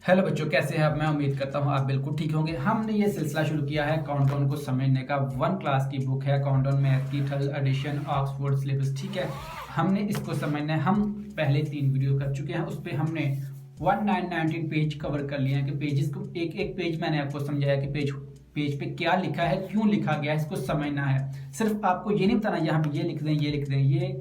Hello बच्चों, कैसे हैं आप। मैं उम्मीद करता हूं आप बिल्कुल ठीक होंगे। हमने ये सिलसिला शुरू किया है काउंटडाउन को समझने का। वन क्लास की बुक है काउंटडाउन मैथ की, थर्ड एडिशन, ऑक्सफोर्ड सिलेबस। ठीक है, हमने इसको समझना है। हम पहले 3 वीडियो कर चुके हैं, उस पर हमने 1919 पेज कवर कर लिए हैं कि पेजेस को एक एक पेज मैंने आपको समझाया कि पेज पे क्या लिखा है, क्यों लिखा गया है, इसको समझना है। सिर्फ आपको ये नहीं बताना यहाँ पे ये लिख दें, ये लिख दें, ये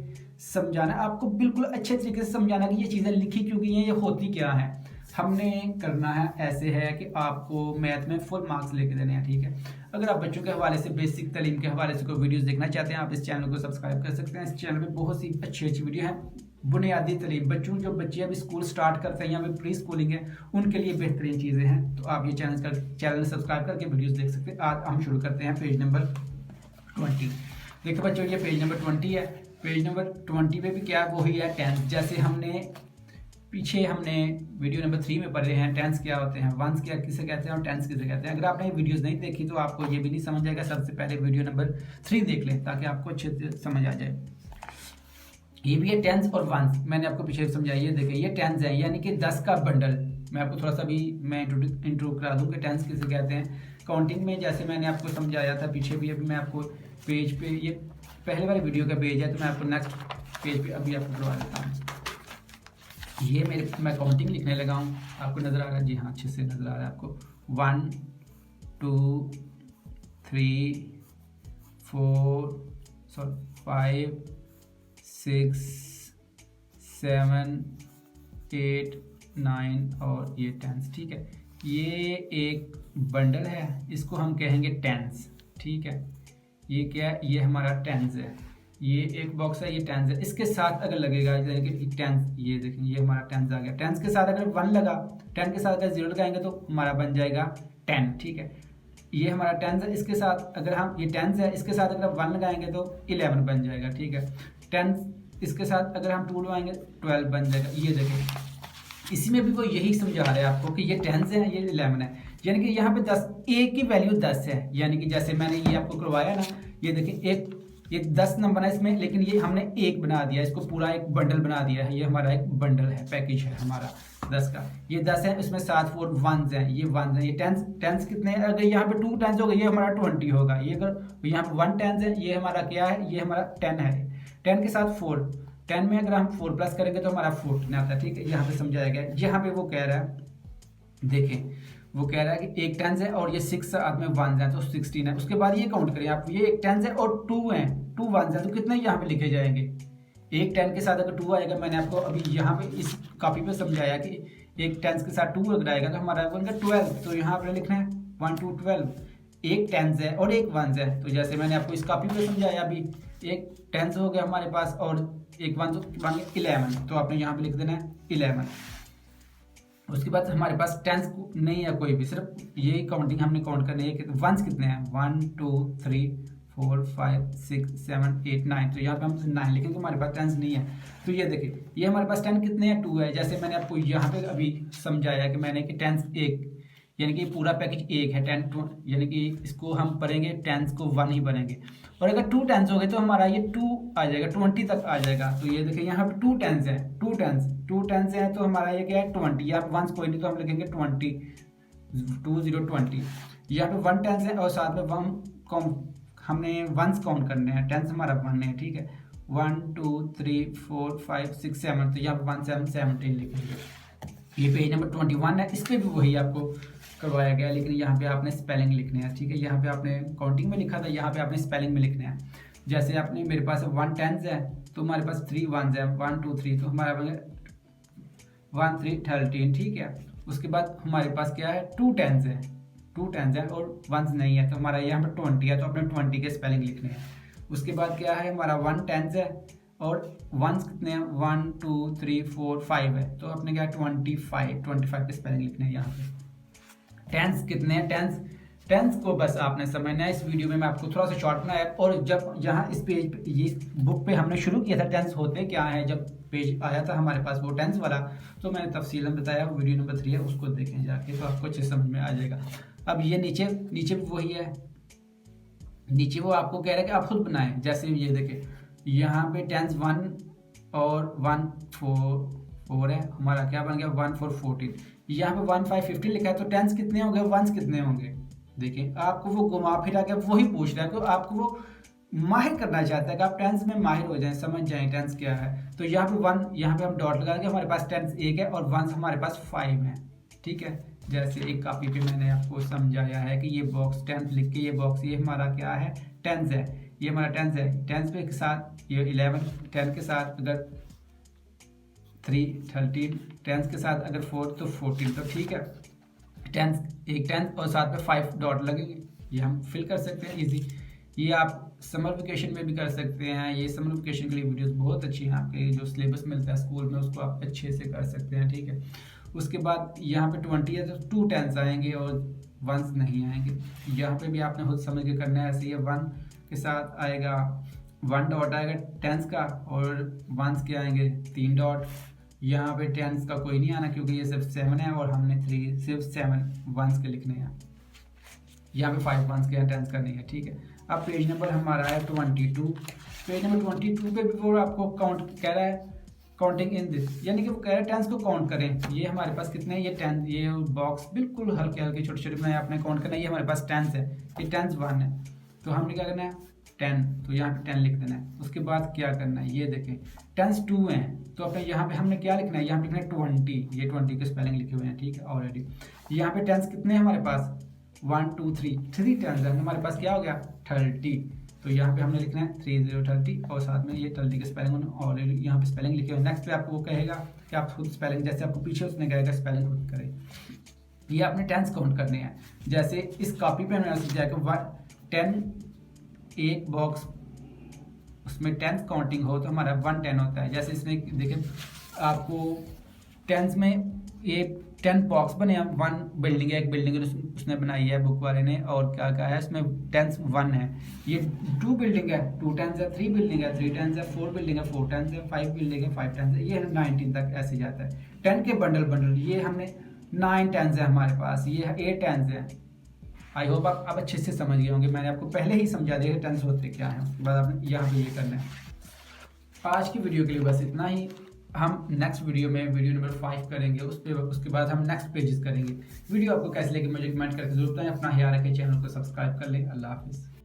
समझाना आपको बिल्कुल अच्छे तरीके से समझाना कि ये चीज़ें लिखी क्यों गई हैं, ये होती क्या है। हमने करना है ऐसे है कि आपको मैथ में फुल मार्क्स लेके देने हैं। ठीक है, अगर आप बच्चों के हवाले से, बेसिक तालीम के हवाले से कोई वीडियोस देखना चाहते हैं, आप इस चैनल को सब्सक्राइब कर सकते हैं। इस चैनल पे बहुत सी अच्छी अच्छी वीडियो हैं। बुनियादी तालीम, बच्चों जो बच्चे अभी स्कूल स्टार्ट करते हैं या फिर प्री स्कूलिंग है, उनके लिए बेहतरीन चीज़ें हैं। तो आप ये चैनल सब्सक्राइब करके वीडियोज़ देख सकते हैं। आज हम शुरू करते हैं पेज नंबर 20। देखो बच्चों, ये पेज नंबर 20 है। पेज नंबर 20 पे भी क्या वही है, टेंस। जैसे हमने पीछे वीडियो नंबर 3 में पढ़े हैं टेंस क्या होते हैं, वंस क्या किसे कहते हैं और टेंस किसे कहते हैं। अगर आपने वीडियोस नहीं देखी तो आपको ये भी नहीं समझ आएगा। सबसे पहले वीडियो नंबर 3 देख लें ताकि आपको अच्छे से समझ आ जाए। ये भी है टेंस और वंस, मैंने आपको पीछे समझाया। ये देखिए, ये टेंस है यानी कि 10 का बंडल। मैं आपको थोड़ा सा भी मैं इंट्रो करा दूं कि टेंस किसे कहते हैं। काउंटिंग में जैसे मैंने आपको समझाया था पीछे भी, अभी मैं आपको पेज पे, ये पहले वाले वीडियो का पेज है तो मैं आपको नेक्स्ट पेज पे अभी आपको करवा देता हूँ। ये मैं काउंटिंग लिखने लगा हूँ, आपको नज़र आ रहा है? जी हाँ, अच्छे से नज़र आ रहा है आपको। 1 2 3 4 5 6 7 8 9 और ये टेंस। ठीक है, ये एक बंडल है, इसको हम कहेंगे टेंस। ठीक है, ये क्या है, ये हमारा टेंस है। ये एक बॉक्स है, ये टेंस है। इसके साथ अगर लगेगा यानी कि टेंस, ये देखें ये हमारा टेंस आ गया। टेंस के साथ अगर 1 लगा, 10 के साथ अगर 0 लगाएंगे तो हमारा बन जाएगा 10। ठीक है, ये हमारा टेंस है। इसके साथ अगर हम, ये टेंस है, इसके साथ अगर 1 लगाएंगे तो 11 बन जाएगा। ठीक है, टेंस, इसके साथ अगर हम 2 लगाएंगे 12 बन जाएगा। ये देखें, इसी में भी वो यही समझा रहा है आपको कि ये 10 है, ये 11 है, यानी कि यहाँ पे 10, ए की वैल्यू 10 है। यानी कि जैसे मैंने ये आपको करवाया ना, ये देखिए एक, ये 10 नंबर है इसमें, लेकिन ये हमने एक बना दिया, इसको पूरा एक बंडल बना दिया है। ये हमारा एक बंडल है, पैकेज है हमारा 10 का। ये 10 है, इसमें 7 4 वंस हैं, ये वंस हैं। ये टेंस कितने हैं, अगर यहाँ पे 2 टेंस होगा ये हमारा 20 होगा। ये अगर यहाँ पे 1 टेंस है, ये हमारा क्या है, ये हमारा 10 है। 10 के साथ 4, 10 में अगर हम 4 प्लस करेंगे तो हमारा 14 आता है। ठीक है, यहाँ पे समझाया गया। यहाँ पे वो कह रहा है, देखें वो कह रहा है कि एक टेंस है और ये 6 साथ में 1 है तो 16 है। उसके बाद ये काउंट करें आप, ये एक टेंस है और 2 है, 2 1 है, तो कितने यहाँ पे लिखे जाएंगे। एक 10 के साथ अगर 2 आएगा, मैंने आपको अभी यहाँ पे इस कॉपी पे समझाया कि एक टेंस के साथ 2 अगर आएगा तो हमारा बनेगा 12। तो यहाँ पे लिखना है 1 2 12। एक टेंस है और एक 1 है, तो जैसे मैंने आपको इस कॉपी पे समझाया अभी, एक टेंस हो गया हमारे पास और एक 1 तो बन गया 11। तो आपने यहाँ पे लिख देना है 11। उसके बाद हमारे पास टेंस नहीं है कोई भी, सिर्फ ये काउंटिंग हमने काउंट करनी है। वंस कितने हैं, 1 2 3 4 5 6 7 8 9। तो यहाँ पे हम 9 लिखेंगे, हमारे पास टेंस नहीं है। तो ये देखिए, ये हमारे पास 10 कितने हैं, 2 है। जैसे मैंने आपको यहाँ पे अभी समझाया कि मैंने कि टेंस एक, यानी कि पूरा पैकेज एक है। 10 यानी कि इसको हम पढ़ेंगे टेंस को 1 ही बनेंगे। और अगर 2 टेंस हो गए तो हमारा ये 2 आ जाएगा, 20 तक आ जाएगा। तो ये देखिए यहाँ पे 2 टेंस है, 2 टेंस है, तो हमारा ये क्या है 20। यहाँ पे वंस कोई नहीं तो हम लिखेंगे 20, 20। यहाँ पे 1 टेंस है और साथ में 1 हमने वंस काउंट करने हैं, टेंस हमारा 1 है। ठीक है, 1 2 3 4 5 6 7, तो यहाँ पे 1 7 17 लिखेंगे। ये पेज नंबर 21 है, इस पर भी वही आपको करवाया गया, लेकिन यहाँ पे आपने स्पेलिंग लिखने हैं। ठीक है, यहाँ पे आपने काउंटिंग में लिखा था, यहाँ पे आपने स्पेलिंग में लिखने हैं। जैसे आपने, मेरे पास 1 टेंस है तो हमारे पास 3 वंस है, 1 2 3, तो हमारा 1 3 13। ठीक है, उसके बाद हमारे पास क्या है, 2 टेंस है, 2 टेंस है और वंस नहीं है, तो हमारा यहाँ पर 20 है, तो अपने 20 के स्पेलिंग लिखने हैं। उसके बाद क्या है, हमारा 1 टेंस है और वंस कितने हैं, 1 2 3 4 5 है, तो अपने क्या है 25 के स्पेलिंग लिखने हैं यहाँ पे। टेंस कितने हैं, टेंस को बस आपने समझना है। इस वीडियो में मैं आपको थोड़ा सा शॉर्ट बनाया, और जब यहाँ इस पेज पे, इस बुक पे हमने शुरू किया था टेंस होते क्या है, जब पेज आया था हमारे पास वो टेंस वाला, तो मैंने तफसीलन बताया। वो वीडियो नंबर 3 है, उसको देखें जाके, तो आपको अच्छे समझ में आ जाएगा। अब ये नीचे नीचे भी वही है, नीचे वो आपको कह रहा है कि आप खुद बनाएं। जैसे ये देखें, यहाँ पे टेंस 1 और 1 4 है, हमारा क्या बन गया 1 4 14। यहाँ पे 1550 लिखा है, तो टेंस कितने होंगे, वंस कितने होंगे। देखिए आपको वो घुमा फिरा के वही पूछ रहा है, तो आपको वो माहिर करना चाहता है कि आप टेंस में माहिर हो जाएं, समझ जाएं टेंस क्या है। तो यहाँ पे वन, यहाँ पे हम डॉट लगा देंगे, हमारे पास टेंस एक है और वंस हमारे पास 5 है। ठीक है, जैसे एक कॉपी पे मैंने आपको समझाया है कि ये बॉक्स टेंस लिख के, ये बॉक्स ये हमारा क्या है, टेंस है, ये हमारा टेंस है। टेंस पे के साथ ये 11, 10 के साथ अगर 3 13, टेंस के साथ अगर 4 तो 14। तो ठीक है, टेंस एक टेंस और साथ में 5 डॉट लगेंगे, ये हम फिल कर सकते हैं इजी। ये आप समर वेकेशन में भी कर सकते हैं, ये समर वेकेशन के लिए वीडियोस बहुत अच्छी हैं, आपके जो सिलेबस मिलता है स्कूल में उसको आप अच्छे से कर सकते हैं। ठीक है, उसके बाद यहाँ पे 20 है तो 2 टेंस आएंगे और वंस नहीं आएंगे। यहाँ पे भी आपने खुद समझ के करना है। ऐसे ये 1 के साथ आएगा 1 डॉट आएगा टेंस का, और वंस के आएंगे 3 डॉट। यहाँ पे टेंस का कोई नहीं आना क्योंकि ये सिर्फ 7 है और हमने 3 सिर्फ 7 वंस के लिखने हैं। यहाँ पे 5 वंस के टेंस करनी है। ठीक है, अब पेज नंबर हमारा है 22। पेज नंबर 22 पे भी वो आपको काउंट कह रहा है, काउंटिंग इन दिस, यानी कि वो कह रहा है टेंस को काउंट करें। ये हमारे पास कितने हैं, ये 10, ये बॉक्स बिल्कुल हल्के हल्के छोटे छोटे बनाए आपने काउंट करना है। ये हमारे पास टेंस है, ये टेंस 1 है, तो हमने क्या करना है 10, तो यहाँ पे 10 लिख देना है। उसके बाद क्या करना है, ये देखें टेंस 2 है, तो अपने यहाँ पे हमने क्या लिखना है, यहाँ पे लिखना है 20, ये 20 के स्पेलिंग लिखे हुए हैं। ठीक है, ऑलरेडी यहाँ पे टेंस कितने हैं हमारे पास 1 2 3 टेंस है, हमारे पास क्या हो गया 30, तो यहाँ पे हमने लिखना है 30 और साथ में ये 30 के स्पेलिंग ऑलरेडी यहाँ पे स्पेलिंग लिखे हुए। नेक्स्ट पे आपको वो कहेगा कि आप खुद स्पेलिंग, जैसे आपको पीछे उसने कहेगा स्पेलिंग खुद करें। ये आपने टेंस काउंट करने हैं। जैसे इस कॉपी पे मैंने समझाया कि 10 एक बॉक्स उसमें टेंस काउंटिंग हो तो हमारा 110 होता है। जैसे इसमें देखिए आपको टेंस में ये 10 बॉक्स बने हैं, 1 बिल्डिंग है, एक बिल्डिंग उसने बनाई है बुक वाले ने, और क्या क्या है इसमें टेंस 1 है। ये 2 बिल्डिंग है, 2 टेंस है, 3 बिल्डिंग है, 3 टेंस है, 4 बिल्डिंग है, 4 टेंस है, 5 बिल्डिंग है, 5 टेंस है, ये 19 तक ऐसे जाता है। 10 के बंडल ये हमने 9 टेंस है हमारे पास, ये 8 टेंस है। आई होप आप अब अच्छे से समझ गए होंगे, मैंने आपको पहले ही समझा दिया कि टेंस होते क्या है। उसके बाद आपने यहाँ पे ये करना है। आज की वीडियो के लिए बस इतना ही। हम नेक्स्ट वीडियो में वीडियो नंबर 5 करेंगे, उसके बाद हम नेक्स्ट पेजेस करेंगे। वीडियो आपको कैसे लगे मुझे कमेंट करके जरूर बताएं। अपना ख्याल रखें, चैनल को सब्सक्राइब कर लें। अल्लाह हाफिज़।